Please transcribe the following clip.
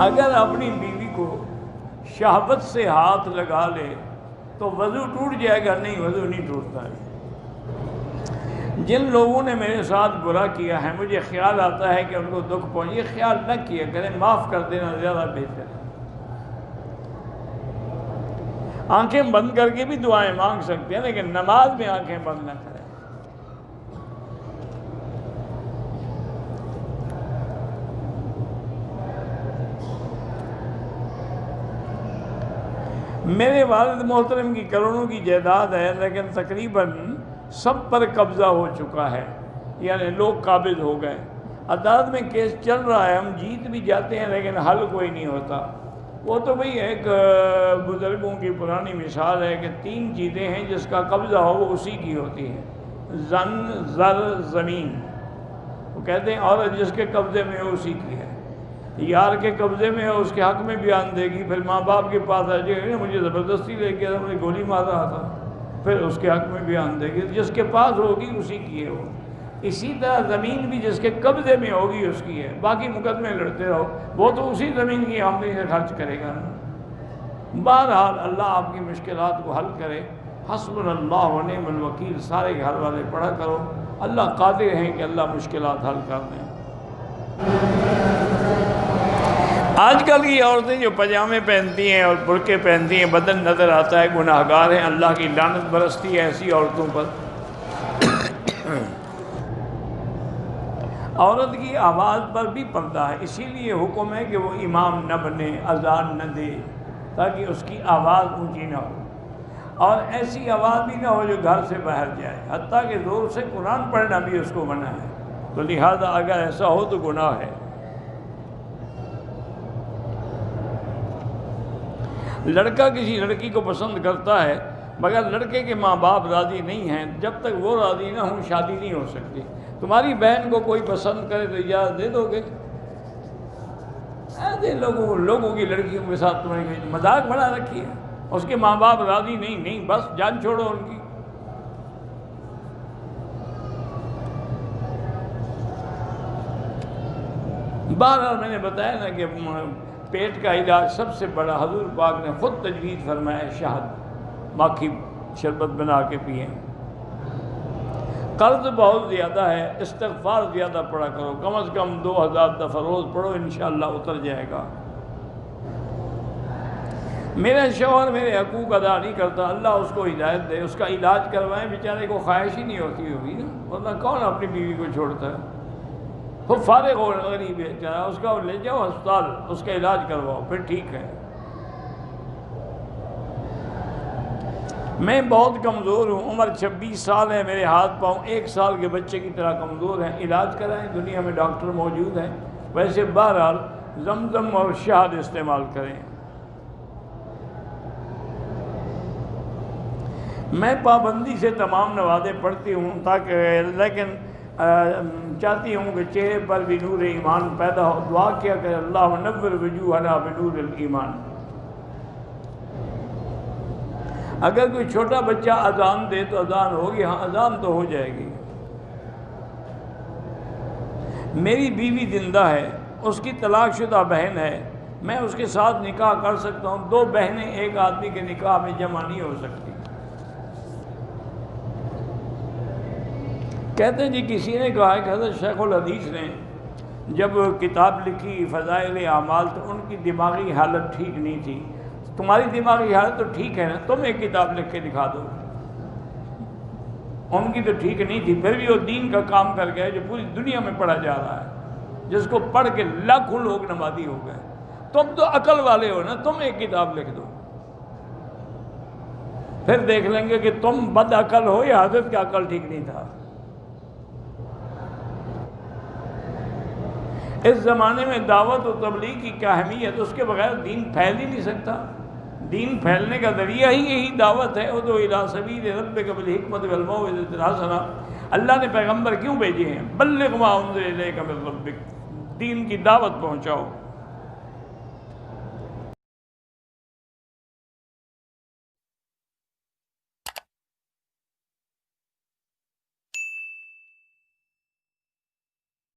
اگر اپنی بیوی کو شہوت سے ہاتھ لگا لے تو وضو ٹوٹ جائے گا؟ نہیں، وضو نہیں ٹوٹتا ہے۔ جن لوگوں نے میرے ساتھ برا کیا ہے مجھے خیال آتا ہے کہ ان کو دکھ پہنچے، یہ خیال نہ کیا کریں، معاف کر دینا زیادہ بہتر ہے۔ آنکھیں بند کر کے بھی دعائیں مانگ سکتے ہیں، لیکن نماز میں آنکھیں بند نہ کریں۔ میرے والد محترم کی کروڑوں کی جائیداد ہے، لیکن تقریباً سب پر قبضہ ہو چکا ہے، یعنی لوگ قابض ہو گئے۔ عدالت میں کیس چل رہا ہے، ہم جیت بھی جاتے ہیں لیکن حل کوئی نہیں ہوتا۔ وہ تو بھئی ایک بزرگوں کی پرانی مثال ہے کہ 3 چیزیں ہیں جس کا قبضہ ہو وہ اسی کی ہوتی ہے، زن، زر، زمین۔ وہ کہتے ہیں عورت جس کے قبضے میں ہو اسی کی ہے۔ یار کے قبضے میں ہے اس کے حق میں بیان دے گی، پھر ماں باپ کے پاس آ جائے گی، مجھے زبردستی لے کے مجھے گولی مار رہا تھا، پھر اس کے حق میں بیان دے گی۔ جس کے پاس ہوگی اسی کی ہے وہ۔ اسی طرح زمین بھی جس کے قبضے میں ہوگی اس کی ہے، باقی مقدمے لڑتے رہو، وہ تو اسی زمین کی آمدنی سے خرچ کرے گا۔ بہرحال اللہ آپ کی مشکلات کو حل کرے۔ حسبنا اللہ و نعم الوکیل سارے گھر والے پڑھا کرو، اللہ قادر ہیں کہ اللہ مشکلات حل کر دیں۔ آج کل کی عورتیں جو پاجامے پہنتی ہیں اور برقعے پہنتی ہیں، بدن نظر آتا ہے، گناہگار ہیں، اللہ کی لعنت برستی ہے ایسی عورتوں پر۔ عورت کی آواز پر بھی پردہ ہے، اسی لیے حکم ہے کہ وہ امام نہ بنے، اذان نہ دے، تاکہ اس کی آواز اونچی نہ ہو، اور ایسی آواز بھی نہ ہو جو گھر سے باہر جائے، حتیٰ کہ زور سے قرآن پڑھنا بھی اس کو منع ہے۔ تو لہذا اگر ایسا ہو تو گناہ ہے۔ لڑکا کسی لڑکی کو پسند کرتا ہے مگر لڑکے کے ماں باپ راضی نہیں ہیں، جب تک وہ راضی نہ ہوں شادی نہیں ہو سکتی۔ تمہاری بہن کو کوئی پسند کرے تو اجازت دے دو گے؟ ایسے لوگوں کی لڑکیوں کے ساتھ تمہیں مذاق بنا رکھی ہے، اس کے ماں باپ راضی نہیں، بس جان چھوڑو ان کی۔ بہرحال میں نے بتایا نا کہ پیٹ کا علاج سب سے بڑا حضور پاک نے خود تجویز فرمایا، شہد، ماکھی شربت بنا کے پئیں۔ قرض بہت زیادہ ہے، استغفار زیادہ پڑھا کرو، کم از کم 2000 دفعہ روز پڑھو، انشاءاللہ اتر جائے گا۔ میرا شوہر میرے حقوق ادا نہیں کرتا، اللہ اس کو ہدایت دے، اس کا علاج کروائیں، بیچارے کو خواہش ہی نہیں ہوتی ہوگی نا، ورنہ کون اپنی بیوی کو چھوڑتا ہے؟ وہ فارغ ہو غریب ہے، اس کا لے جاؤ ہسپتال، اس کا علاج کرواؤ، پھر ٹھیک ہے۔ میں بہت کمزور ہوں، عمر 26 سال ہے، میرے ہاتھ پاؤں 1 سال کے بچے کی طرح کمزور ہیں، علاج کرائیں، دنیا میں ڈاکٹر موجود ہیں۔ ویسے بہرحال زمزم اور شہد استعمال کریں۔ میں پابندی سے تمام نمازیں پڑھتی ہوں لیکن چاہتی ہوں کہ چہرے پر بھی نور ایمان پیدا ہو۔ دعا کیا کہ اللہ نور وجوہنا بنور الایمان۔ اگر کوئی چھوٹا بچہ اذان دے تو اذان ہوگی؟ ہاں، اذان تو ہو جائے گی۔ میری بیوی زندہ ہے، اس کی طلاق شدہ بہن ہے، میں اس کے ساتھ نکاح کر سکتا ہوں؟ 2 بہنیں ایک آدمی کے نکاح میں جمع نہیں ہو سکتی۔ کہتے ہیں جی کسی نے کہا کہ حضرت شیخ الحدیث نے جب کتاب لکھی فضائل اعمال تو ان کی دماغی حالت ٹھیک نہیں تھی۔ تمہاری دماغی حالت تو ٹھیک ہے نا، تم ایک کتاب لکھ کے دکھا دو۔ ان کی تو ٹھیک نہیں تھی، پھر بھی وہ دین کا کام کر گئے جو پوری دنیا میں پڑھا جا رہا ہے، جس کو پڑھ کے لاکھوں لوگ نمازی ہو گئے۔ تم تو عقل والے ہو نا، تم ایک کتاب لکھ دو، پھر دیکھ لیں گے کہ تم بد عقل ہو یا حضرت کا عقل ٹھیک نہیں تھا۔ اس زمانے میں دعوت و تبلیغ کی کیا اہمیت، اس کے بغیر دین پھیل ہی نہیں سکتا۔ دین پھیلنے کا ذریعہ ہی یہی دعوت ہے۔ ادعو الی سبیل ربک بالحکمۃ والموعظۃ الحسنہ۔ اللہ نے پیغمبر کیوں بھیجے ہیں؟ بلغ ما انزل الیک من ربک، دین کی دعوت پہنچاؤ۔